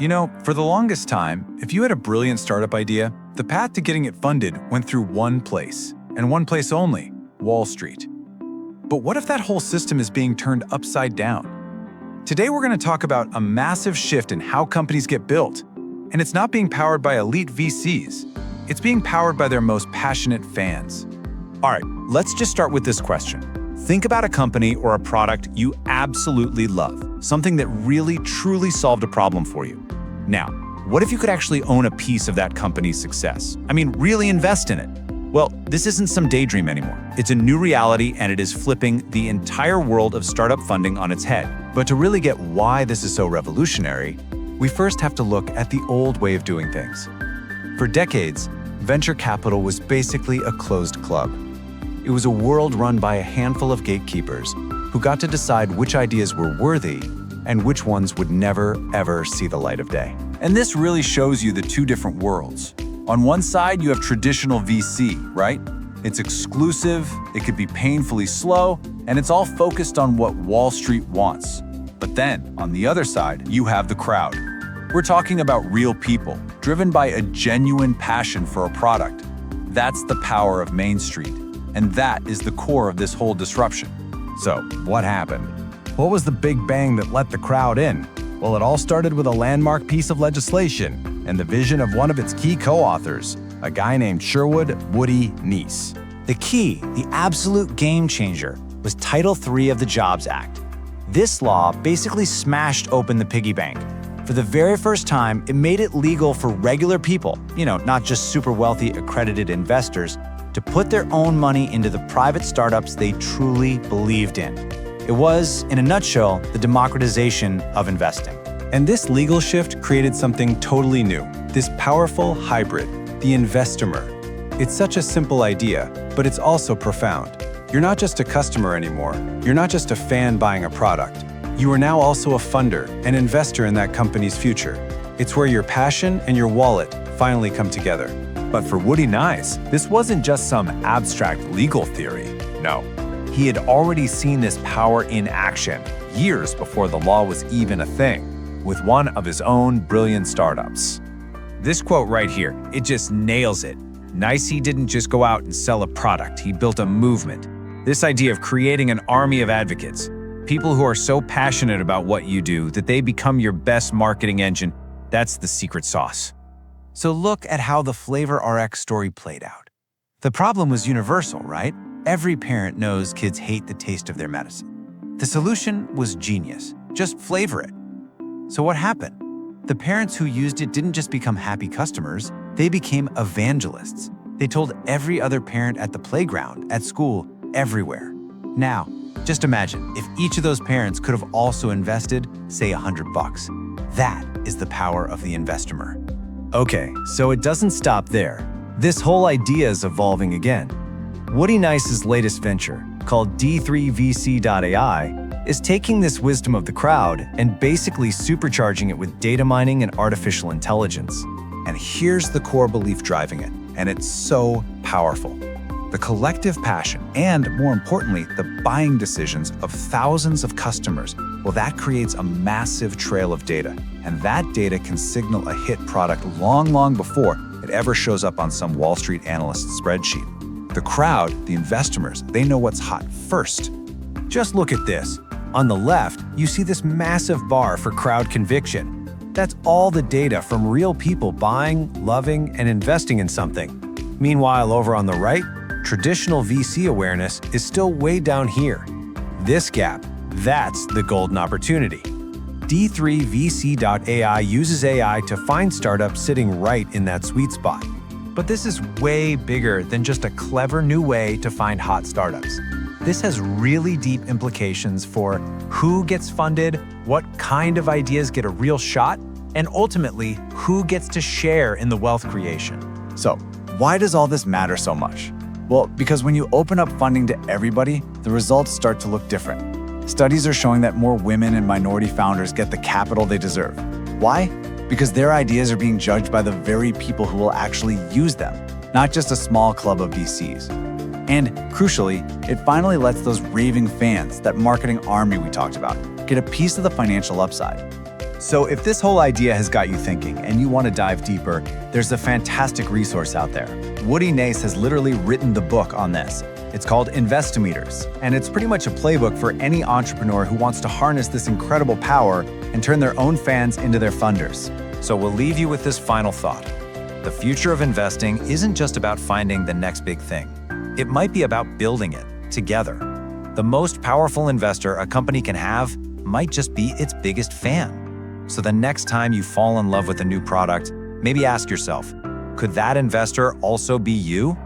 You know, for the longest time, if you had a brilliant startup idea, the path to getting it funded went through one place, and one place only, Wall Street. But what if that whole system is being turned upside down? Today we're going to talk about a massive shift in how companies get built, and it's not being powered by elite VCs. It's being powered by their most passionate fans. All right, let's just start with this question. Think about a company or a product you absolutely love, something that really, truly solved a problem for you. Now, what if you could actually own a piece of that company's success? I mean, really invest in it. Well, this isn't some daydream anymore. It's a new reality, and it is flipping the entire world of startup funding on its head. But to really get why this is so revolutionary, we first have to look at the old way of doing things. For decades, venture capital was basically a closed club. It was a world run by a handful of gatekeepers who got to decide which ideas were worthy and which ones would never, ever see the light of day. And this really shows you the two different worlds. On one side, you have traditional VC, right? It's exclusive, it could be painfully slow, and it's all focused on what Wall Street wants. But then, on the other side, you have the crowd. We're talking about real people, driven by a genuine passion for a product. That's the power of Main Street. And that is the core of this whole disruption. So, what happened? What was the big bang that let the crowd in? Well, it all started with a landmark piece of legislation and the vision of one of its key co-authors, a guy named Sherwood, Woodie, Neiss. The key, the absolute game changer, was Title III of the Jobs Act. This law basically smashed open the piggy bank. For the very first time, it made it legal for regular people, not just super wealthy accredited investors, to put their own money into the private startups they truly believed in. It was, in a nutshell, the democratization of investing. And this legal shift created something totally new, this powerful hybrid, the Investomer. It's such a simple idea, but it's also profound. You're not just a customer anymore. You're not just a fan buying a product. You are now also a funder, an investor in that company's future. It's where your passion and your wallet finally come together. But for Woodie Neiss, this wasn't just some abstract legal theory. No, he had already seen this power in action years before the law was even a thing, with one of his own brilliant startups. This quote right here, it just nails it. Neiss didn't just go out and sell a product, he built a movement. This idea of creating an army of advocates, people who are so passionate about what you do that they become your best marketing engine, that's the secret sauce. So look at how the Flavor RX story played out. The problem was universal, right? Every parent knows kids hate the taste of their medicine. The solution was genius. Just flavor it. So what happened? The parents who used it didn't just become happy customers, they became evangelists. They told every other parent at the playground, at school, everywhere. Now, just imagine if each of those parents could have also invested, say, $100. That is the power of the Investomer. Okay, so it doesn't stop there. This whole idea is evolving again. Woodie Neiss's latest venture, called D3VC.ai, is taking this wisdom of the crowd and basically supercharging it with data mining and artificial intelligence. And here's the core belief driving it, and it's so powerful. The collective passion and, more importantly, the buying decisions of thousands of customers, well, that creates a massive trail of data. And that data can signal a hit product long before it ever shows up on some Wall Street analyst's spreadsheet. The crowd, the Investomers, they know what's hot first. Just look at this. On the left, you see this massive bar for crowd conviction. That's all the data from real people buying, loving, and investing in something. Meanwhile, over on the right, traditional VC awareness is still way down here. This gap, that's the golden opportunity. D3VC.ai uses AI to find startups sitting right in that sweet spot. But this is way bigger than just a clever new way to find hot startups. This has really deep implications for who gets funded, what kind of ideas get a real shot, and ultimately, who gets to share in the wealth creation. So, why does all this matter so much? Well, because when you open up funding to everybody, the results start to look different. Studies are showing that more women and minority founders get the capital they deserve. Why? Because their ideas are being judged by the very people who will actually use them, not just a small club of VCs. And crucially, it finally lets those raving fans, that marketing army we talked about, get a piece of the financial upside. So if this whole idea has got you thinking and you want to dive deeper, there's a fantastic resource out there. Woodie Neiss has literally written the book on this. It's called Investometers, and it's pretty much a playbook for any entrepreneur who wants to harness this incredible power and turn their own fans into their funders. So we'll leave you with this final thought. The future of investing isn't just about finding the next big thing. It might be about building it together. The most powerful investor a company can have might just be its biggest fan. So the next time you fall in love with a new product, maybe ask yourself, could that investor also be you?